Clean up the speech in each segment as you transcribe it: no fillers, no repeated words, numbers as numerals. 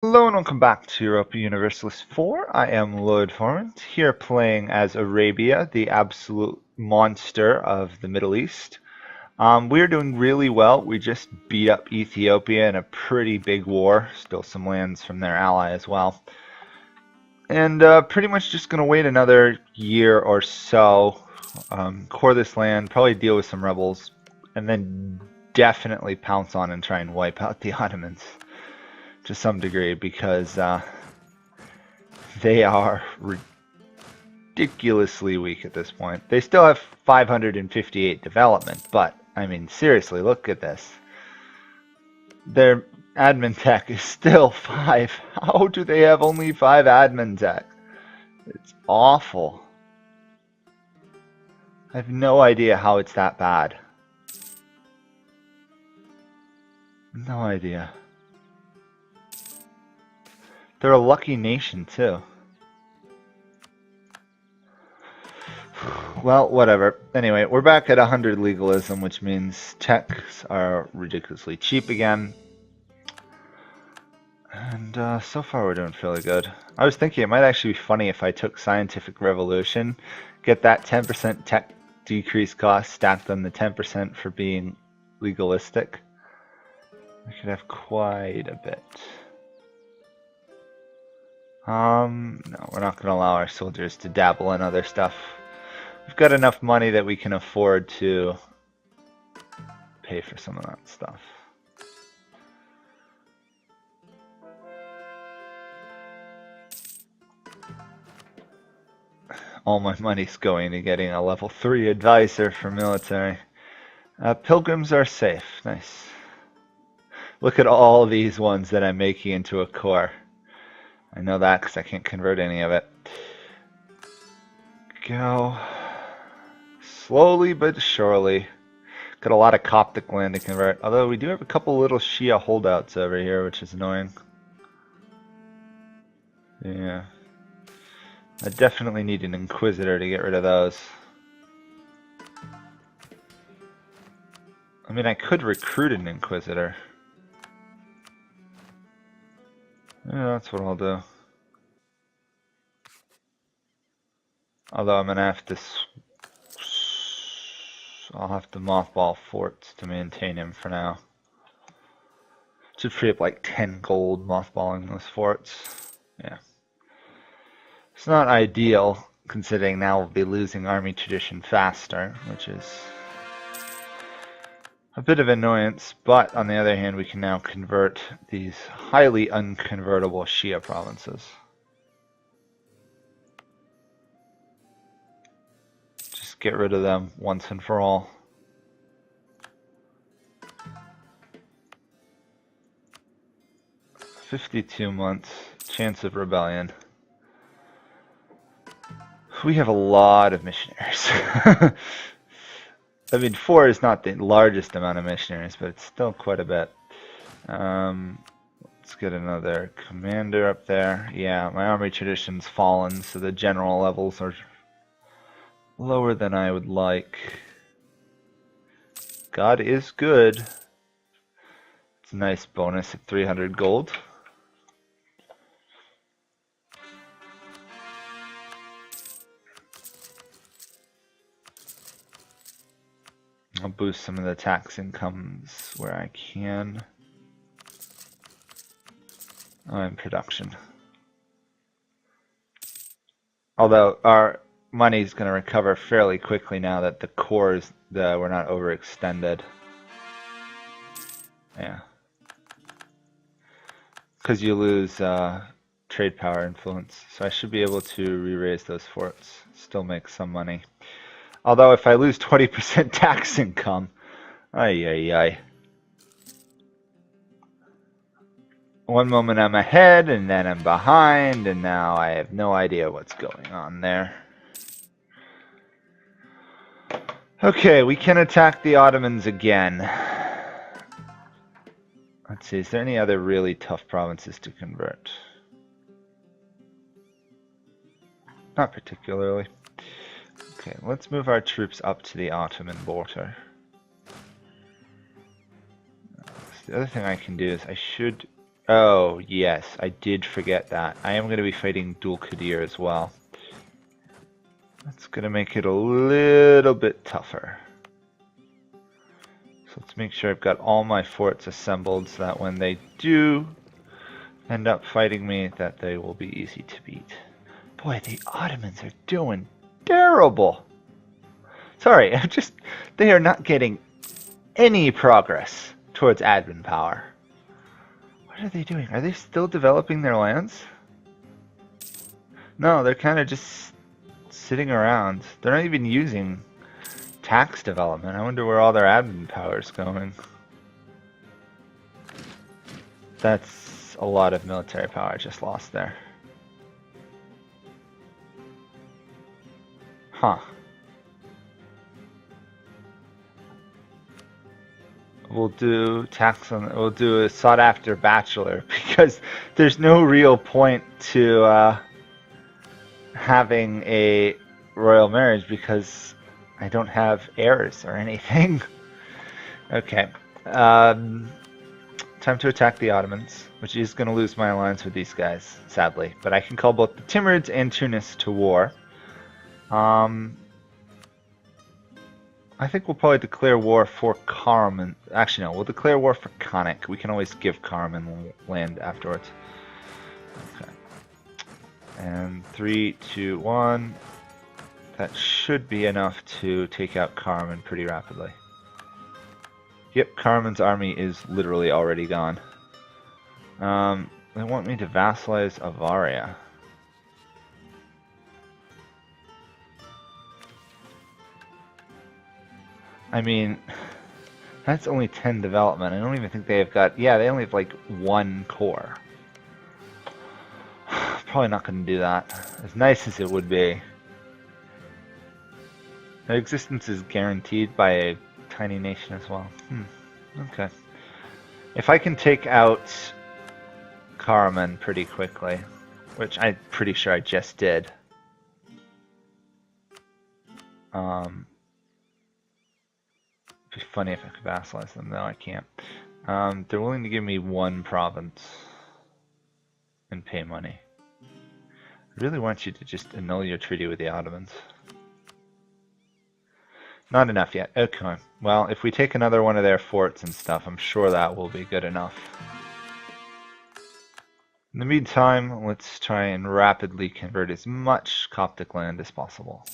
Hello and welcome back to Europa Universalis 4. I am Lord Forwind, here playing as Arabia, the absolute monster of the Middle East. We're doing really well. We just beat up Ethiopia in a pretty big war, stole some lands from their ally as well. And pretty much just going to wait another year or so, core this land, probably deal with some rebels, and then definitely pounce on and try and wipe out the Ottomans to some degree because they are ridiculously weak at this point. They still have 558 development, but I mean, seriously, look at this. Their admin tech is still 5. How do they have only 5 admin tech? It's awful. I have no idea how it's that bad. No idea. They're a lucky nation, too. Well, whatever. Anyway, we're back at 100 legalism, which means techs are ridiculously cheap again. And so far we're doing fairly good. I was thinking it might actually be funny if I took Scientific Revolution, get that 10% tech decrease cost, stacked on the 10% for being legalistic. We could have quite a bit. No, we're not going to allow our soldiers to dabble in other stuff. We've got enough money that we can afford to pay for some of that stuff. All my money's going to getting a level 3 advisor for military. Pilgrims are safe. Nice. Look at all these ones that I'm making into a core. I know that because I can't convert any of it. Go. Slowly but surely. Got a lot of Coptic land to convert. Although we do have a couple little Shia holdouts over here, which is annoying. Yeah. I definitely need an Inquisitor to get rid of those. I mean, I could recruit an Inquisitor. Yeah, that's what I'll do. Although I'm gonna have to... I'll have to mothball forts to maintain him for now. Should free up like 10 gold mothballing those forts. Yeah. It's not ideal, considering now we'll be losing army tradition faster, which is a bit of annoyance, but on the other hand we can now convert these highly unconvertible Shia provinces. Just get rid of them once and for all. "52 months, chance of rebellion." We have a lot of missionaries. I mean, 4 is not the largest amount of missionaries, but it's still quite a bit. Let's get another commander up there. Yeah, my army tradition's fallen, so the general levels are lower than I would like. God is good. It's a nice bonus at 300 gold. I'll boost some of the tax incomes where I can. And production. Although our money's going to recover fairly quickly now that the cores, we're not overextended. Yeah. Because you lose trade power influence. So I should be able to re-raise those forts. Still make some money. Although if I lose 20% tax income, ay. One moment I'm ahead, and then I'm behind, and now I have no idea what's going on there. Okay, we can attack the Ottomans again. Let's see, is there any other really tough provinces to convert? Not particularly. Okay, let's move our troops up to the Ottoman border. The other thing I can do is I should Oh, yes, I did forget that. I am going to be fighting Dul Qadir as well. That's going to make it a little bit tougher. So let's make sure I've got all my forts assembled so that when they do end up fighting me, that they will be easy to beat. Boy, the Ottomans are doing terrible. Sorry, they are not getting any progress towards admin power. What are they doing? Are they still developing their lands? No, they're kind of just sitting around. They're not even using tax development. I wonder where all their admin power is going. That's a lot of military power I just lost there. Huh. We'll do we'll do a sought after bachelor because there's no real point to having a royal marriage because I don't have heirs or anything. Okay. Time to attack the Ottomans, which is going to lose my alliance with these guys, sadly. But I can call both the Timurids and Tunis to war. I think we'll probably declare war for Karaman. Actually, no, we'll declare war for Konik. We can always give Karaman land afterwards. Okay. And 3, 2, 1. That should be enough to take out Karaman pretty rapidly. Yep, Karaman's army is literally already gone. They want me to vassalize Avaria. I mean, that's only 10 development. I don't even think they have got... Yeah, they only have like 1 core. Probably not going to do that. As nice as it would be. Their existence is guaranteed by a tiny nation as well. Okay. If I can take out Karaman pretty quickly, which I'm pretty sure I just did. It'd be funny if I could vassalize them. No, I can't. They're willing to give me 1 province and pay money. I really want you to just annul your treaty with the Ottomans. Not enough yet. Okay. Well, if we take another one of their forts and stuff, I'm sure that will be good enough. In the meantime, let's try and rapidly convert as much Coptic land as possible.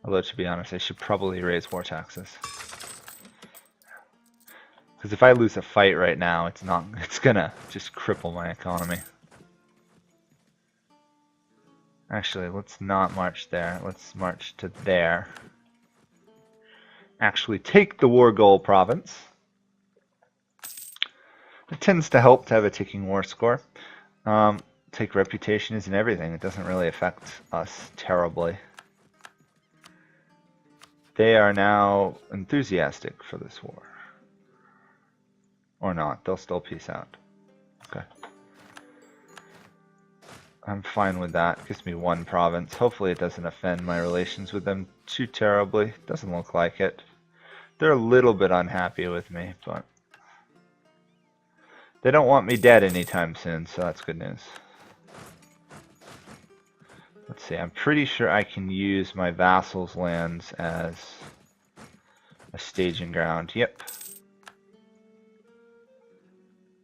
Although, to be honest, I should probably raise war taxes. Because if I lose a fight right now, it's gonna just cripple my economy. Actually, let's not march there. Let's march to there. Actually take the Wargol province. It tends to help to have a ticking war score. Take reputation isn't everything. It doesn't really affect us terribly. They are now enthusiastic for this war. Or not. They'll still peace out. Okay. I'm fine with that. Gives me 1 province. Hopefully it doesn't offend my relations with them too terribly. Doesn't look like it. They're a little bit unhappy with me, but they don't want me dead anytime soon, so that's good news. Let's see, I'm pretty sure I can use my vassals' lands as a staging ground. Yep.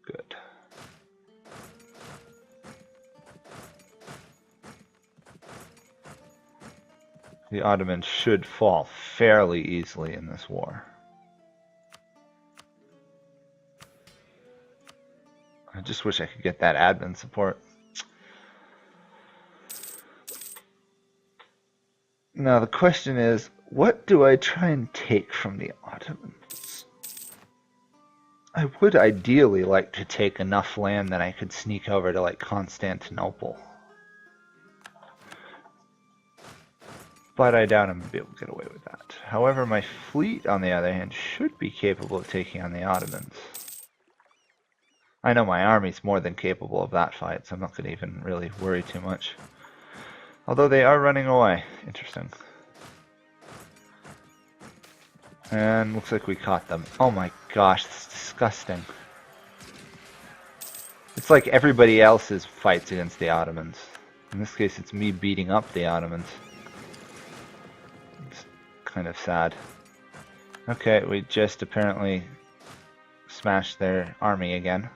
Good. The Ottomans should fall fairly easily in this war. I just wish I could get that admin support. Now the question is, what do I try and take from the Ottomans? I would ideally like to take enough land that I could sneak over to like Constantinople. But I doubt I'm going to be able to get away with that. However, my fleet, on the other hand, should be capable of taking on the Ottomans. I know my army's more than capable of that fight, so I'm not going to even really worry too much. Although they are running away. Interesting. And looks like we caught them. Oh my gosh, this is disgusting. It's like everybody else's fights against the Ottomans. In this case, it's me beating up the Ottomans. It's kind of sad. Okay, we just apparently smashed their army again.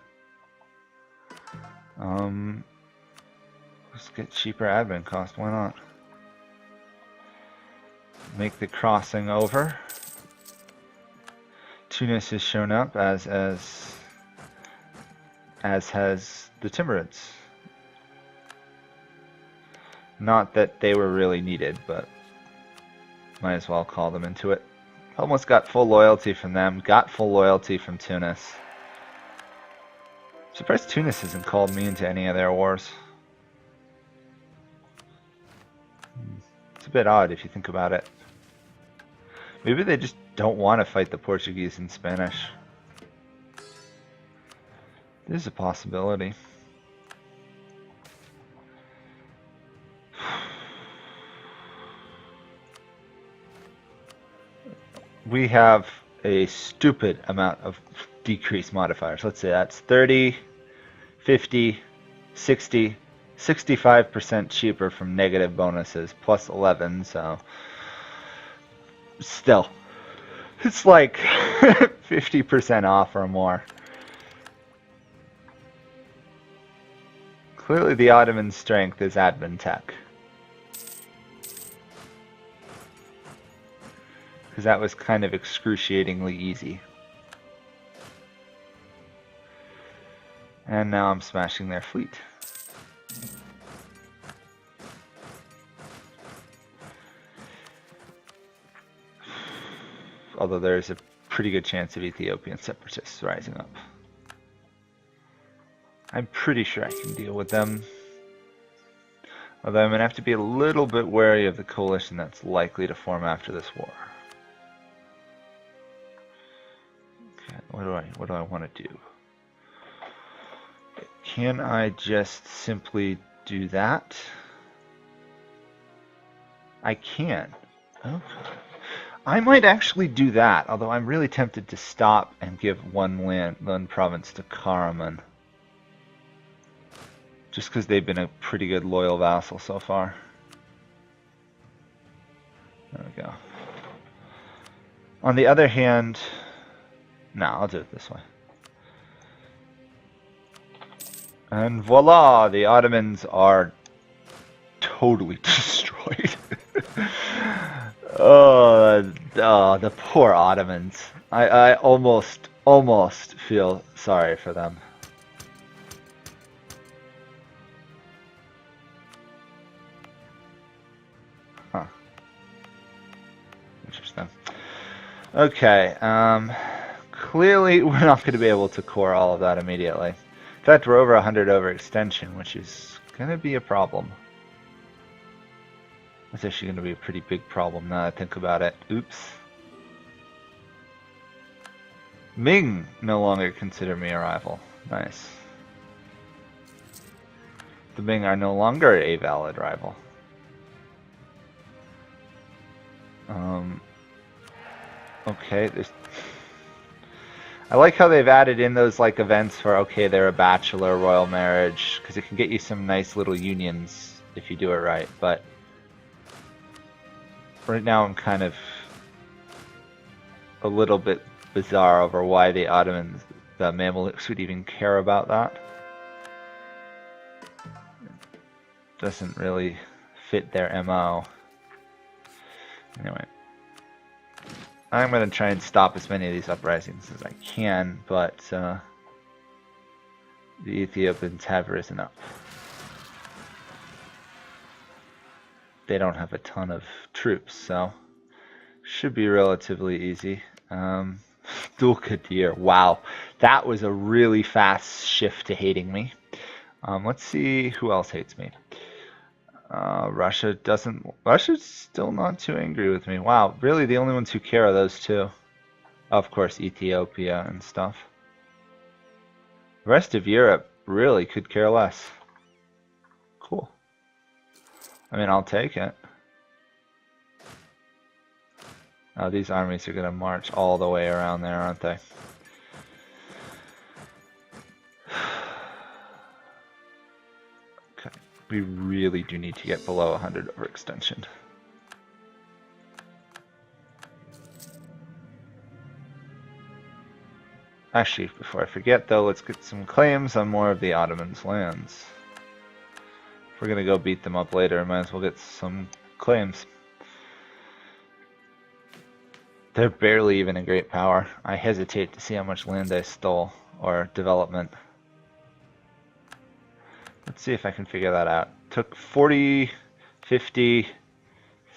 Let's get cheaper admin cost, why not? Make the crossing over. Tunis has shown up as has the Timurids. Not that they were really needed, but might as well call them into it. Almost got full loyalty from them, got full loyalty from Tunis. Surprised Tunis hasn't called me into any of their wars. It's a bit odd if you think about it. Maybe they just don't want to fight the Portuguese and Spanish. There's a possibility. We have a stupid amount of decrease modifiers. Let's say that's 30, 50, 60, 65% cheaper from negative bonuses, plus 11, so still, it's like 50% off or more. Clearly the Ottoman strength is admin tech. Because that was kind of excruciatingly easy. And now I'm smashing their fleet. Although there's a pretty good chance of Ethiopian separatists rising up. I'm pretty sure I can deal with them. Although I'm going to have to be a little bit wary of the coalition that's likely to form after this war. Okay, what do I want to do? Can I just simply do that? I can. Okay. I might actually do that, although I'm really tempted to stop and give one province to Karaman. Just because they've been a pretty good loyal vassal so far. There we go. On the other hand, no, I'll do it this way. And voila, the Ottomans are totally destroyed. Oh, the poor Ottomans. I almost feel sorry for them. Huh. Interesting. Okay, clearly we're not going to be able to core all of that immediately. In fact, we're over 100 overextension, which is going to be a problem. That's actually going to be a pretty big problem now that I think about it. Oops. Ming no longer consider me a rival. Nice. The Ming are no longer a valid rival. Okay, I like how they've added in those like events for, okay, they're a bachelor royal marriage, because it can get you some nice little unions if you do it right, but right now I'm kind of a little bit bizarre over why the Ottomans, the Mamluks, would even care about that. Doesn't really fit their MO. Anyway. I'm going to try and stop as many of these uprisings as I can, but the Ethiopians have risen up. They don't have a ton of troops, so should be relatively easy. Dulkadir, wow, that was a really fast shift to hating me. Let's see who else hates me. Russia's still not too angry with me. Wow, really the only ones who care are those two. Of course, Ethiopia and stuff. The rest of Europe really could care less. Cool. I mean, I'll take it. Oh, these armies are going to march all the way around there, aren't they? We really do need to get below 100 overextension. Actually, before I forget though, let's get some claims on more of the Ottomans' lands. If we're gonna go beat them up later, might as well get some claims. They're barely even a great power. I hesitate to see how much land I stole, or development. Let's see if I can figure that out. Took 40, 50,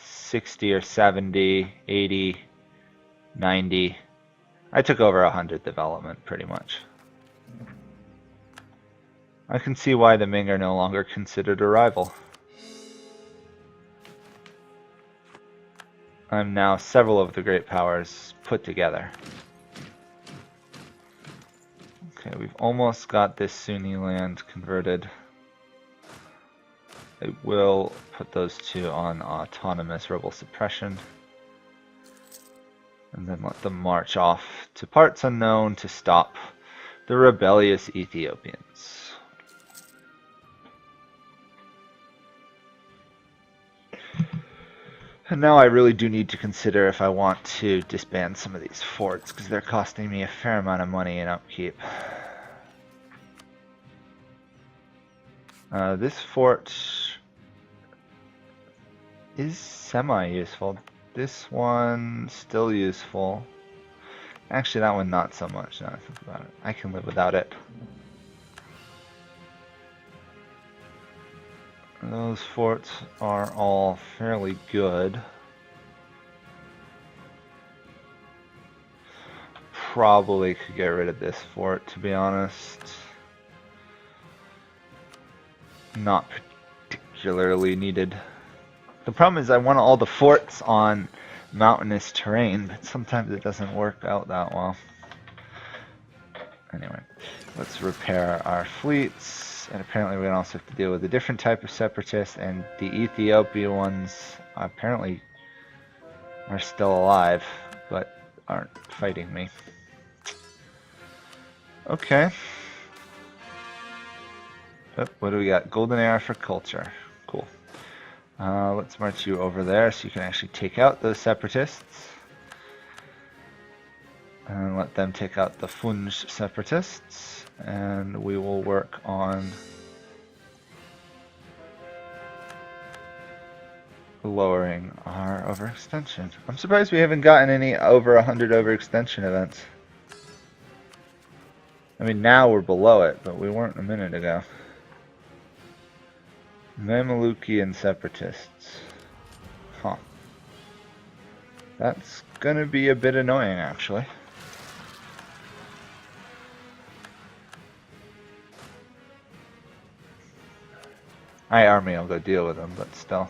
60 or 70, 80, 90. I took over 100 development, pretty much. I can see why the Ming are no longer considered a rival. I'm now several of the great powers put together. Okay, we've almost got this Sunni land converted. I will put those two on autonomous rebel suppression. And then let them march off to parts unknown to stop the rebellious Ethiopians. And now I really do need to consider if I want to disband some of these forts, because they're costing me a fair amount of money in upkeep. This fort is semi-useful. This one still useful. Actually, that one not so much now I think about it. I can live without it. Those forts are all fairly good. Probably could get rid of this fort, to be honest. Not particularly needed. The problem is I want all the forts on mountainous terrain, but sometimes it doesn't work out that well. Anyway, let's repair our fleets. And apparently we also have to deal with a different type of separatist, and the Ethiopian ones apparently are still alive, but aren't fighting me. Okay. Oh, what do we got? Golden era for culture. Cool. Let's march you over there so you can actually take out those separatists. And let them take out the Funj separatists. And we will work on lowering our overextension. I'm surprised we haven't gotten any over 100 overextension events. I mean, now we're below it, but we weren't a minute ago. Mamlukian separatists. Huh. That's gonna be a bit annoying, actually. My army will go deal with them, but still.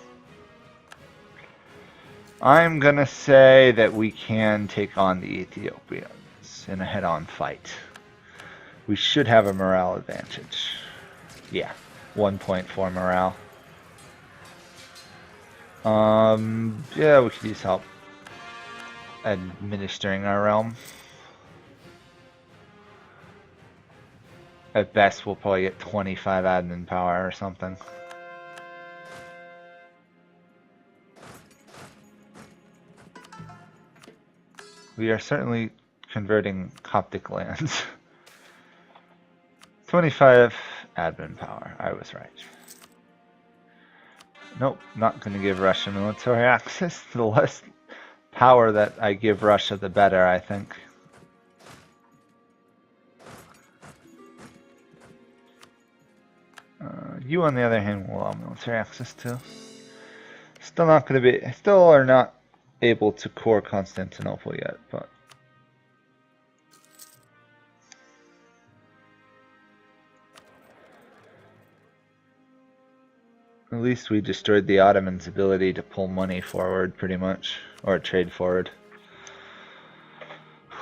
I'm gonna say that we can take on the Ethiopians in a head-on fight. We should have a morale advantage. Yeah, 1.4 morale. Yeah, we could use help administering our realm. At best, we'll probably get 25 admin power or something. We are certainly converting Coptic lands. 25 admin power, I was right. Nope, not going to give Russia military access. The less power that I give Russia, the better, I think. You, on the other hand, will allow military access to. Still not going to be, still are not able to core Constantinople yet, but. At least we destroyed the Ottomans' ability to pull money forward, pretty much, or trade forward.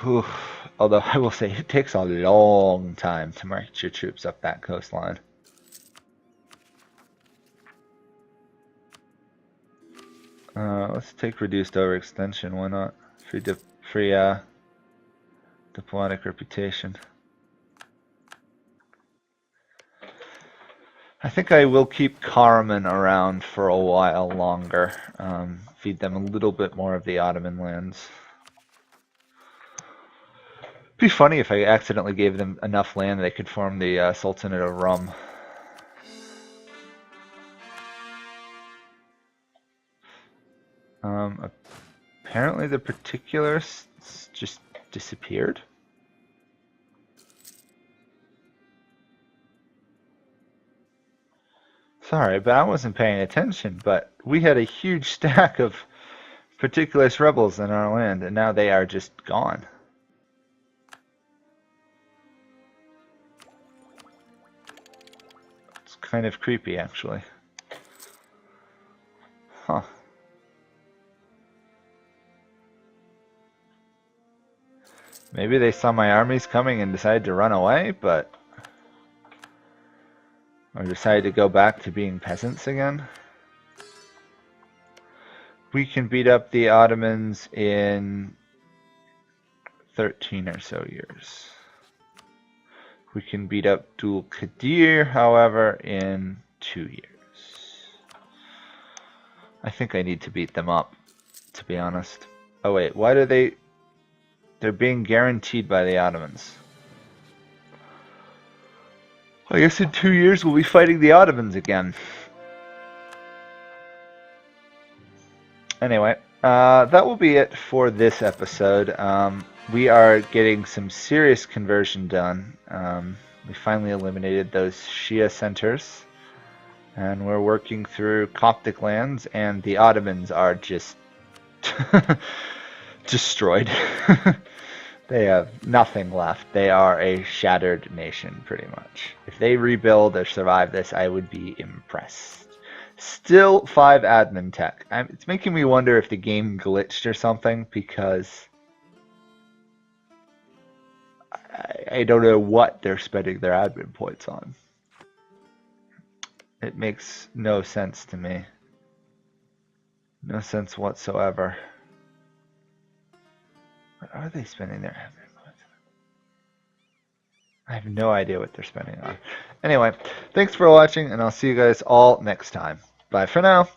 Whew. Although I will say it takes a long time to march your troops up that coastline. Let's take reduced overextension. Why not? Free diplomatic reputation. I think I will keep Karaman around for a while longer. Feed them a little bit more of the Ottoman lands. It'd be funny if I accidentally gave them enough land they could form the Sultanate of Rum. Apparently the particulars just disappeared. Sorry, but I wasn't paying attention, but we had a huge stack of particulars rebels in our land, and now they are just gone. It's kind of creepy, actually. Huh. Maybe they saw my armies coming and decided to run away, but... or decided to go back to being peasants again. We can beat up the Ottomans in 13 or so years. We can beat up Dul Qadir, however, in 2 years. I think I need to beat them up, to be honest. Oh wait, why do they... they're being guaranteed by the Ottomans. I guess in 2 years we'll be fighting the Ottomans again. Anyway, that will be it for this episode. We are getting some serious conversion done. We finally eliminated those Shia centers. And we're working through Coptic lands, and the Ottomans are just destroyed. They have nothing left. They are a shattered nation, pretty much. If they rebuild or survive this, I would be impressed. Still 5 admin tech. It's making me wonder if the game glitched or something, because I don't know what they're spending their admin points on. It makes no sense to me. No sense whatsoever. What are they spending their admin points on? I have no idea what they're spending on. Anyway, thanks for watching, and I'll see you guys all next time. Bye for now.